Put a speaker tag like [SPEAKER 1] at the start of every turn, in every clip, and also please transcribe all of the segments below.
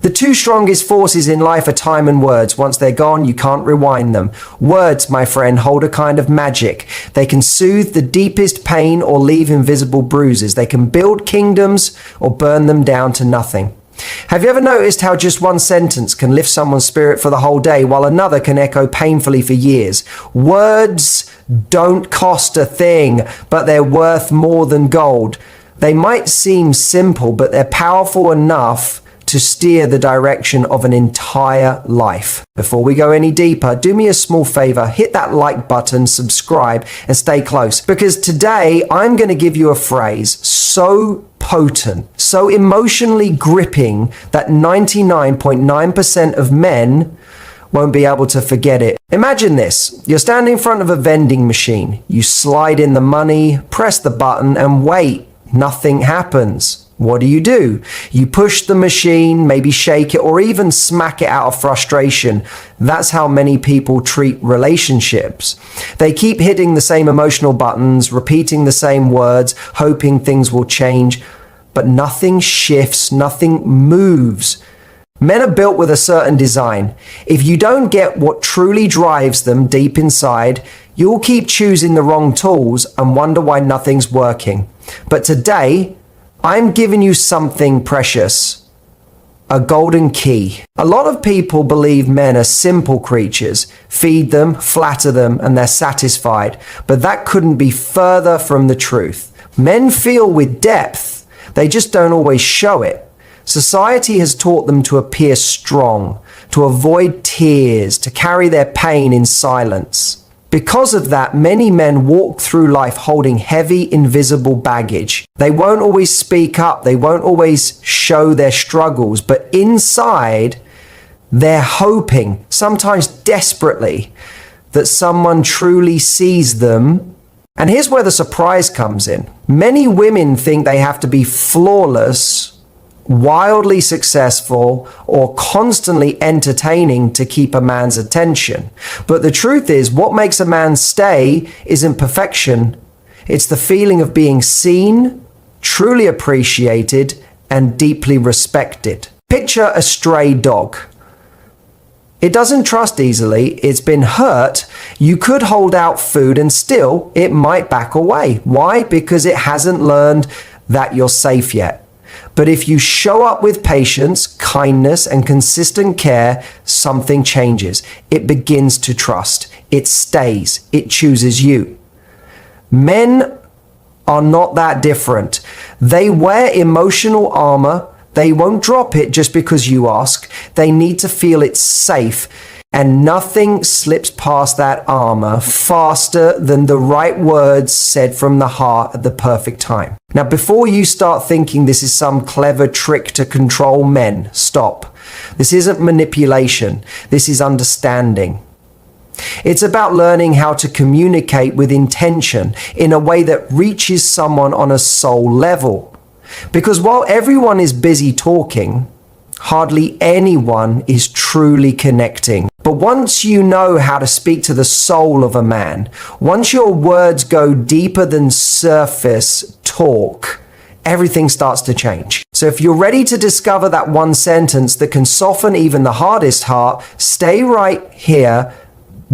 [SPEAKER 1] The two strongest forces in life are time and words. Once they're gone, you can't rewind them. Words, my friend, hold a kind of magic. They can soothe the deepest pain or leave invisible bruises. They can build kingdoms or burn them down to nothing. Have you ever noticed how just one sentence can lift someone's spirit for the whole day, while another can echo painfully for years? Words don't cost a thing, but they're worth more than gold. They might seem simple, but they're powerful enough to steer the direction of an entire life. Before we go any deeper, do me a small favor, hit that like button, subscribe, and stay close, because today I'm going to give you a phrase so potent, so emotionally gripping that 99.9% of men won't be able to forget it. Imagine this. You're standing in front of a vending machine. You slide in the money, press the button, and wait. Nothing happens. What do? You push the machine, maybe shake it, or even smack it out of frustration. That's how many people treat relationships. They keep hitting the same emotional buttons, repeating the same words, hoping things will change, but nothing shifts, nothing moves. Men are built with a certain design. If you don't get what truly drives them deep inside, you'll keep choosing the wrong tools and wonder why nothing's working. But today, I'm giving you something precious, a golden key. A lot of people believe men are simple creatures, feed them, flatter them, and they're satisfied. But that couldn't be further from the truth. Men feel with depth, they just don't always show it. Society has taught them to appear strong, to avoid tears, to carry their pain in silence. Because of that, many men walk through life holding heavy, invisible baggage. They won't always speak up, they won't always show their struggles, but inside, they're hoping, sometimes desperately, that someone truly sees them. And here's where the surprise comes in. Many women think they have to be flawless, wildly successful, or constantly entertaining to keep a man's attention. But the truth is, what makes a man stay isn't perfection. It's the feeling of being seen, truly appreciated, and deeply respected. Picture a stray dog. It doesn't trust easily, it's been hurt. You could hold out food and still it might back away. Why? Because it hasn't learned that you're safe yet. But if you show up with patience, kindness, and consistent care, something changes. It begins to trust. It stays. It chooses you. Men are not that different. They wear emotional armor. They won't drop it just because you ask. They need to feel it's safe. And nothing slips past that armor faster than the right words said from the heart at the perfect time. Now, before you start thinking this is some clever trick to control men, stop. This isn't manipulation. This is understanding. It's about learning how to communicate with intention in a way that reaches someone on a soul level. Because while everyone is busy talking, hardly anyone is truly connecting. But once you know how to speak to the soul of a man, once your words go deeper than surface talk, everything starts to change. So if you're ready to discover that one sentence that can soften even the hardest heart, stay right here.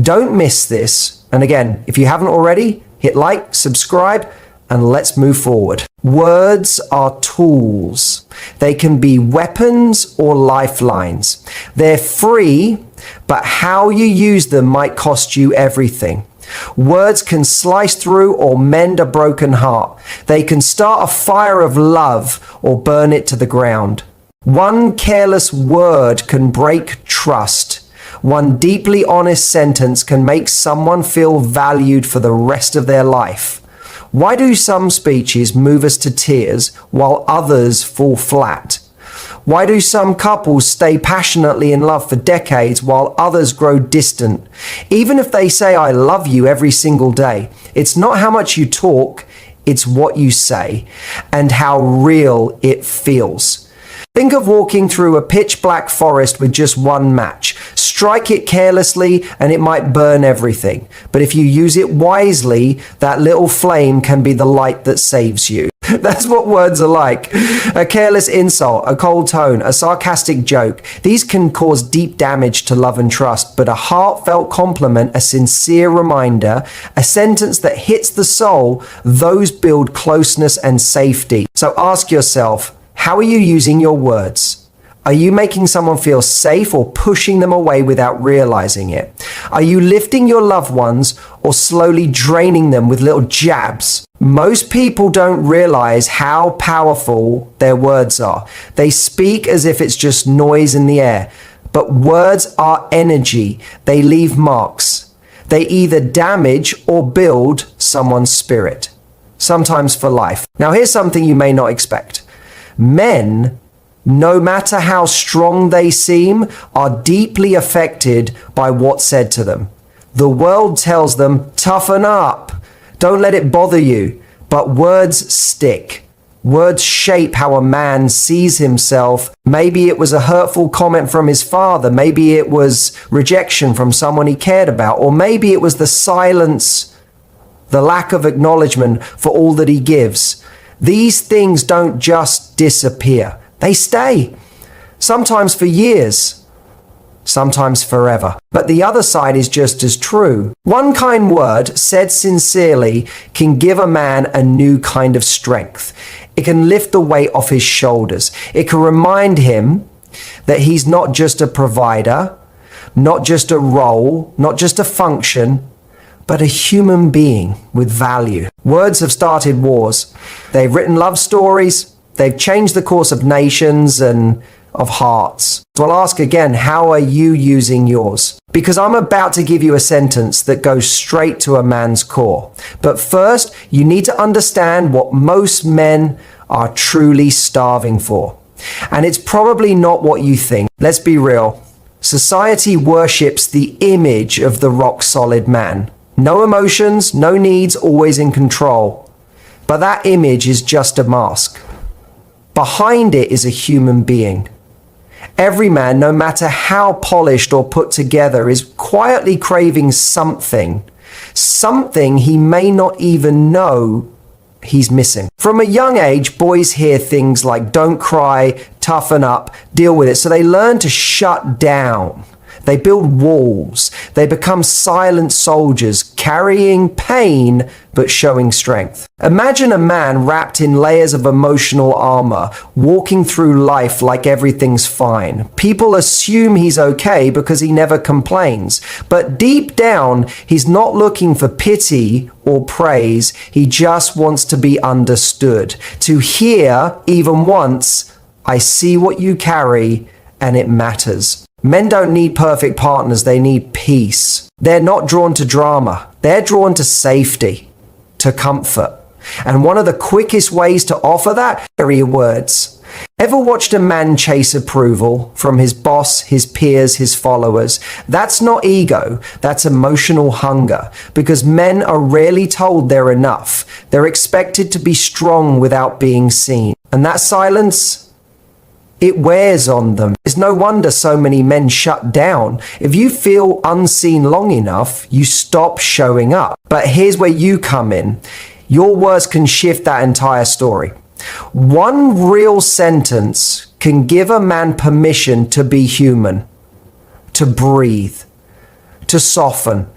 [SPEAKER 1] Don't miss this. And again, if you haven't already, hit like, subscribe, and let's move forward. Words are tools. They can be weapons or lifelines. They're free, but how you use them might cost you everything. Words can slice through or mend a broken heart. They can start a fire of love or burn it to the ground. One careless word can break trust. One deeply honest sentence can make someone feel valued for the rest of their life. Why do some speeches move us to tears while others fall flat? Why do some couples stay passionately in love for decades while others grow distant? Even if they say, "I love you" every single day, it's not how much you talk, it's what you say and how real it feels. Think of walking through a pitch black forest with just one match. Strike it carelessly and it might burn everything. But if you use it wisely, that little flame can be the light that saves you. That's what words are like. A careless insult, a cold tone, a sarcastic joke. These can cause deep damage to love and trust, but a heartfelt compliment, a sincere reminder, a sentence that hits the soul, those build closeness and safety. So ask yourself, how are you using your words? Are you making someone feel safe or pushing them away without realizing it? Are you lifting your loved ones or slowly draining them with little jabs? Most people don't realize how powerful their words are. They speak as if it's just noise in the air. But words are energy. They leave marks. They either damage or build someone's spirit, sometimes for life. Now, here's something you may not expect. Men, no matter how strong they seem, are deeply affected by what's said to them. The world tells them, toughen up, don't let it bother you. But words stick. Words shape how a man sees himself. Maybe it was a hurtful comment from his father. Maybe it was rejection from someone he cared about. Or maybe it was the silence, the lack of acknowledgement for all that he gives. These things don't just disappear. They stay, sometimes for years, sometimes forever. But the other side is just as true. One kind word said sincerely can give a man a new kind of strength. It can lift the weight off his shoulders. It can remind him that he's not just a provider, not just a role, not just a function, but a human being with value. Words have started wars. They've written love stories. They've changed the course of nations and of hearts. So I'll ask again, how are you using yours? Because I'm about to give you a sentence that goes straight to a man's core. But first, you need to understand what most men are truly starving for. And it's probably not what you think. Let's be real. Society worships the image of the rock-solid man. No emotions, no needs, always in control. But that image is just a mask. Behind it is a human being. Every man, no matter how polished or put together, is quietly craving something he may not even know he's missing. From a young age, boys hear things like don't cry, toughen up, deal with it. So they learn to shut down. They build walls. They become silent soldiers, carrying pain but showing strength. Imagine a man wrapped in layers of emotional armor, walking through life like everything's fine. People assume he's okay because he never complains. But deep down, he's not looking for pity or praise. He just wants to be understood. To hear, even once, I see what you carry and it matters. Men don't need perfect partners, they need peace. They're not drawn to drama, they're drawn to safety, to comfort. And one of the quickest ways to offer that are your words. Ever watched a man chase approval from his boss, his peers, his followers? That's not ego, that's emotional hunger. Because men are rarely told they're enough. They're expected to be strong without being seen. And that silence, it wears on them. It's no wonder so many men shut down. If you feel unseen long enough, you stop showing up. But here's where you come in. Your words can shift that entire story. One real sentence can give a man permission to be human, to breathe, to soften.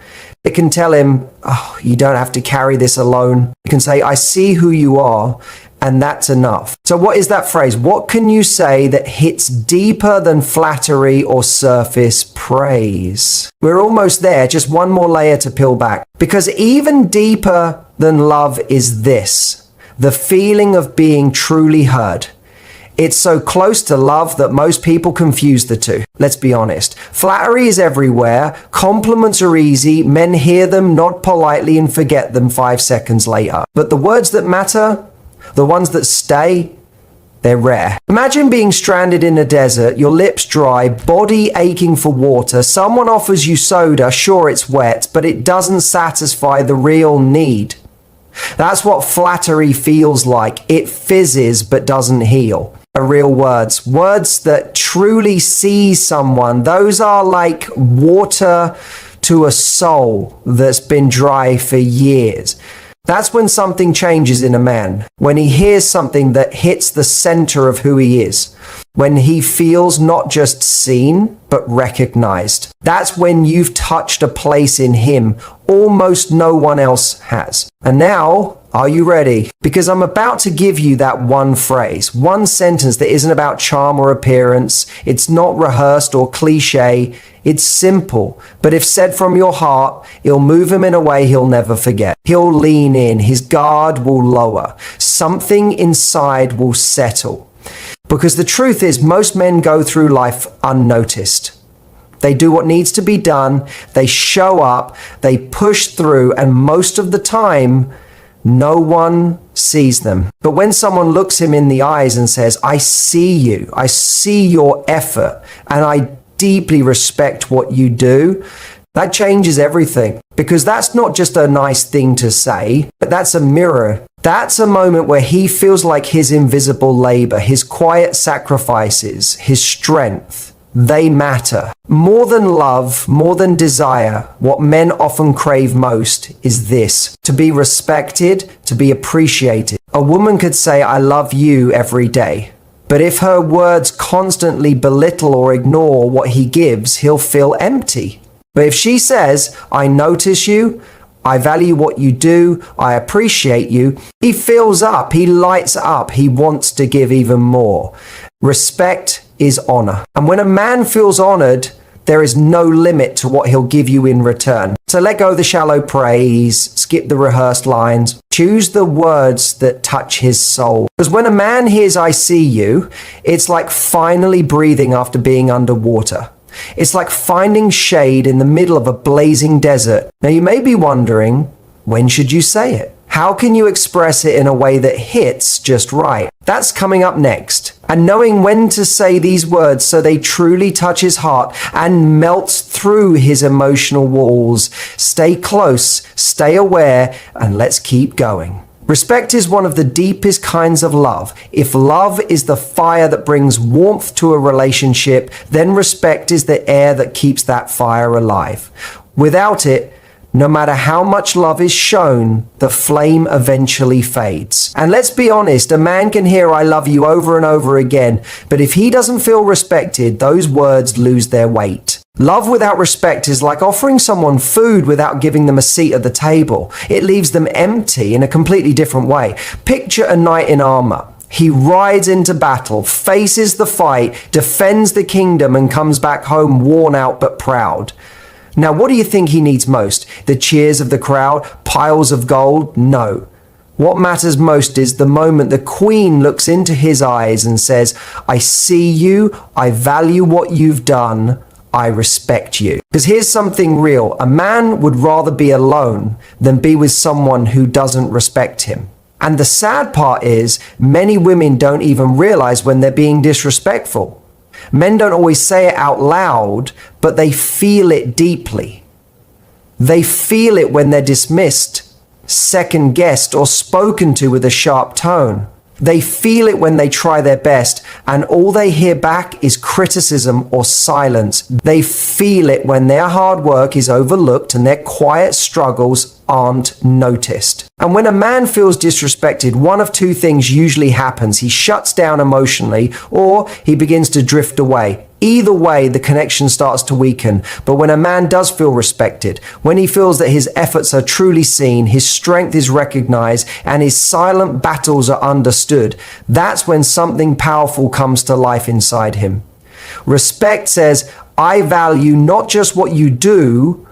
[SPEAKER 1] It can tell him, oh, you don't have to carry this alone. You can say, I see who you are. And that's enough. So what is that phrase? What can you say that hits deeper than flattery or surface praise? We're almost there, just one more layer to peel back. Because even deeper than love is this, the feeling of being truly heard. It's so close to love that most people confuse the two. Let's be honest. Flattery is everywhere. Compliments are easy. Men hear them, nod politely, and forget them 5 seconds later. But the words that matter, the ones that stay, they're rare. Imagine being stranded in a desert, your lips dry, body aching for water. Someone offers you soda, sure it's wet, but it doesn't satisfy the real need. That's what flattery feels like. It fizzes but doesn't heal. Real words, words that truly see someone, those are like water to a soul that's been dry for years. That's when something changes in a man, when he hears something that hits the center of who he is, when he feels not just seen, but recognized. That's when you've touched a place in him almost no one else has. And now, are you ready? Because I'm about to give you that one phrase, one sentence that isn't about charm or appearance. It's not rehearsed or cliche. It's simple, but if said from your heart, it'll move him in a way he'll never forget. He'll lean in, his guard will lower, something inside will settle. Because the truth is, most men go through life unnoticed. They do what needs to be done, they show up, they push through, and most of the time, no one sees them. But when someone looks him in the eyes and says, I see you, I see your effort, and I deeply respect what you do, that changes everything. Because that's not just a nice thing to say, but that's a mirror. That's a moment where he feels like his invisible labor, his quiet sacrifices, his strength, they matter. More than love, more than desire, what men often crave most is this: to be respected, to be appreciated. A woman could say, I love you every day. But if her words constantly belittle or ignore what he gives, he'll feel empty. But if she says, I notice you, I value what you do, I appreciate you, he fills up, he lights up, he wants to give even more. Respect is honor. And when a man feels honored, there is no limit to what he'll give you in return. So let go of the shallow praise, skip the rehearsed lines, choose the words that touch his soul. Because when a man hears I see you, it's like finally breathing after being underwater. It's like finding shade in the middle of a blazing desert. Now you may be wondering, when should you say it? How can you express it in a way that hits just right? That's coming up next. And knowing when to say these words so they truly touch his heart and melts through his emotional walls. Stay close, stay aware, and let's keep going. Respect is one of the deepest kinds of love. If love is the fire that brings warmth to a relationship, then respect is the air that keeps that fire alive. Without it, no matter how much love is shown, the flame eventually fades. And let's be honest, a man can hear I love you over and over again, but if he doesn't feel respected, those words lose their weight. Love without respect is like offering someone food without giving them a seat at the table. It leaves them empty in a completely different way. Picture a knight in armor. He rides into battle, faces the fight, defends the kingdom, and comes back home worn out but proud. Now, what do you think he needs most? The cheers of the crowd? Piles of gold? No. What matters most is the moment the queen looks into his eyes and says, I see you, I value what you've done, I respect you. Because here's something real. A man would rather be alone than be with someone who doesn't respect him. And the sad part is, many women don't even realize when they're being disrespectful. Men don't always say it out loud, but they feel it deeply. They feel it when they're dismissed, second-guessed, or spoken to with a sharp tone. They feel it when they try their best, and all they hear back is criticism or silence. They feel it when their hard work is overlooked and their quiet struggles aren't noticed. And when a man feels disrespected, one of two things usually happens. He shuts down emotionally, or he begins to drift away. Either way, the connection starts to weaken. But when a man does feel respected, when he feels that his efforts are truly seen, his strength is recognized, and his silent battles are understood, that's when something powerful comes to life inside him. Respect says, I value not just what you do,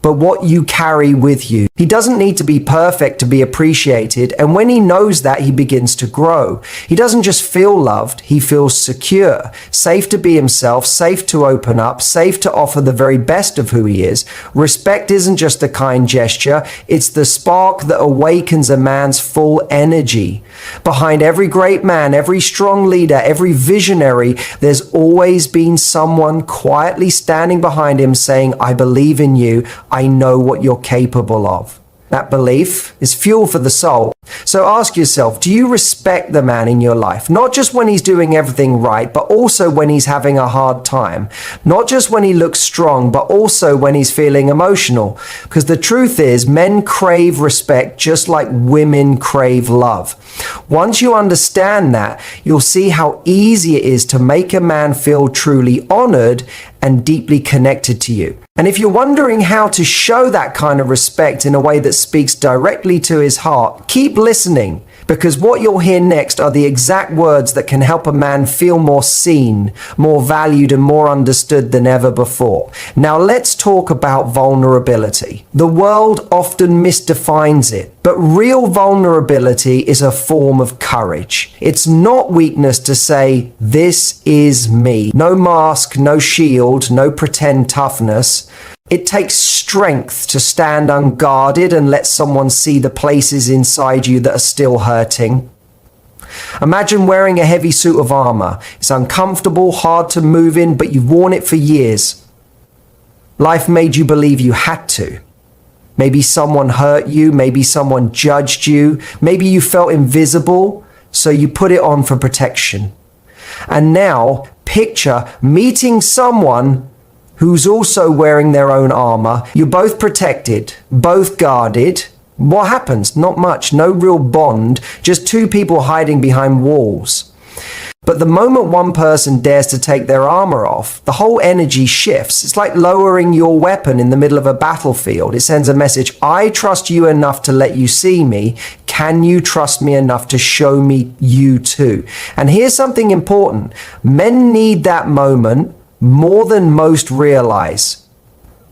[SPEAKER 1] but what you carry with you. He doesn't need to be perfect to be appreciated, and when he knows that, he begins to grow. He doesn't just feel loved, he feels secure, safe to be himself, safe to open up, safe to offer the very best of who he is. Respect isn't just a kind gesture, it's the spark that awakens a man's full energy. Behind every great man, every strong leader, every visionary, there's always been someone quietly standing behind him saying, I believe in you, I know what you're capable of. That belief is fuel for the soul. So ask yourself, do you respect the man in your life? Not just when he's doing everything right, but also when he's having a hard time. Not just when he looks strong, but also when he's feeling emotional. Because the truth is, men crave respect just like women crave love. Once you understand that, you'll see how easy it is to make a man feel truly honored and deeply connected to you. And if you're wondering how to show that kind of respect in a way that speaks directly to his heart, keep listening, because what you'll hear next are the exact words that can help a man feel more seen, more valued, and more understood than ever before. Now let's talk about vulnerability. The world often misdefines it, but real vulnerability is a form of courage. It's not weakness to say, "This is me." No mask, no shield, no pretend toughness. It takes strength to stand unguarded and let someone see the places inside you that are still hurting. Imagine wearing a heavy suit of armor. It's uncomfortable, hard to move in, but you've worn it for years. Life made you believe you had to. Maybe someone hurt you, maybe someone judged you, maybe you felt invisible, so you put it on for protection. And now, picture meeting someone who's also wearing their own armor. You're both protected, both guarded. What happens? Not much, no real bond, just two people hiding behind walls. But the moment one person dares to take their armor off, the whole energy shifts. It's like lowering your weapon in the middle of a battlefield. It sends a message, I trust you enough to let you see me. Can you trust me enough to show me you too? And here's something important. Men need that moment more than most realize.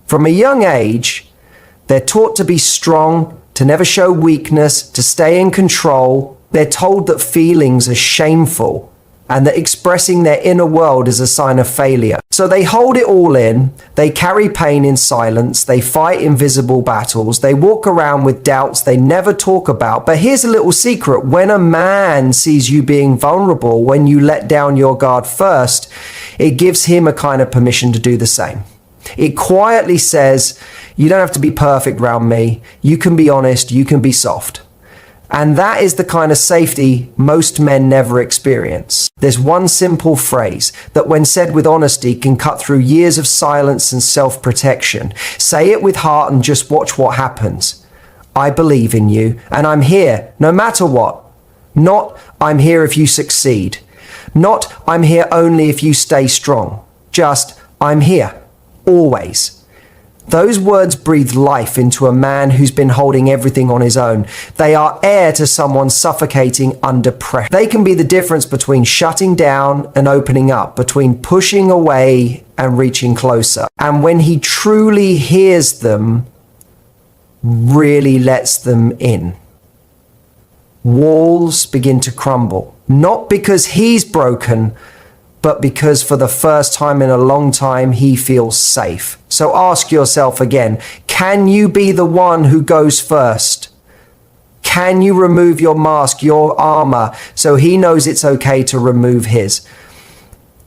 [SPEAKER 1] From a young age, they're taught to be strong, to never show weakness, to stay in control. They're told that feelings are shameful and that expressing their inner world is a sign of failure. So they hold it all in, they carry pain in silence, they fight invisible battles, they walk around with doubts they never talk about. But here's a little secret. When a man sees you being vulnerable, when you let down your guard first, it gives him a kind of permission to do the same. It quietly says, you don't have to be perfect around me. You can be honest, you can be soft. And that is the kind of safety most men never experience. There's one simple phrase that when said with honesty can cut through years of silence and self-protection. Say it with heart and just watch what happens. I believe in you and I'm here no matter what. Not I'm here if you succeed. Not I'm here only if you stay strong. Just I'm here. Always. Those words breathe life into a man who's been holding everything on his own. They are air to someone suffocating under pressure. They can be the difference between shutting down and opening up, between pushing away and reaching closer. And when he truly hears them, really lets them in, walls begin to crumble. Not because he's broken, but because for the first time in a long time, he feels safe. So ask yourself again, can you be the one who goes first? Can you remove your mask, your armor, so he knows it's okay to remove his?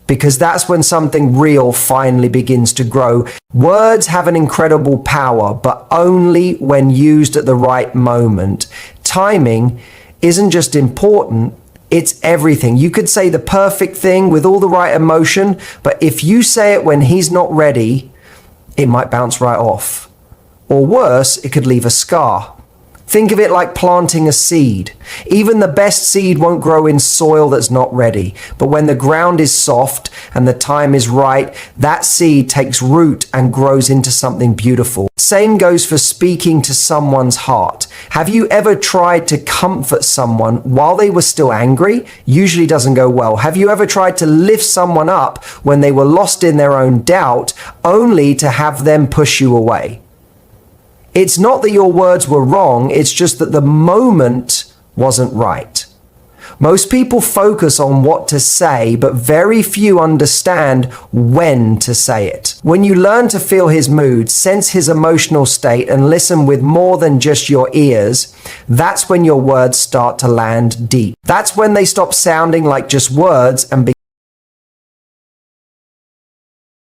[SPEAKER 1] Because that's when something real finally begins to grow. Words have an incredible power, but only when used at the right moment. Timing isn't just important, it's everything. You could say the perfect thing with all the right emotion, but if you say it when he's not ready, it might bounce right off. Or worse, it could leave a scar. Think of it like planting a seed. Even the best seed won't grow in soil that's not ready. But when the ground is soft and the time is right, that seed takes root and grows into something beautiful. Same goes for speaking to someone's heart. Have you ever tried to comfort someone while they were still angry? Usually doesn't go well. Have you ever tried to lift someone up when they were lost in their own doubt, only to have them push you away? It's not that your words were wrong, it's just that the moment wasn't right. Most people focus on what to say, but very few understand when to say it. When you learn to feel his mood, sense his emotional state, and listen with more than just your ears, that's when your words start to land deep. That's when they stop sounding like just words and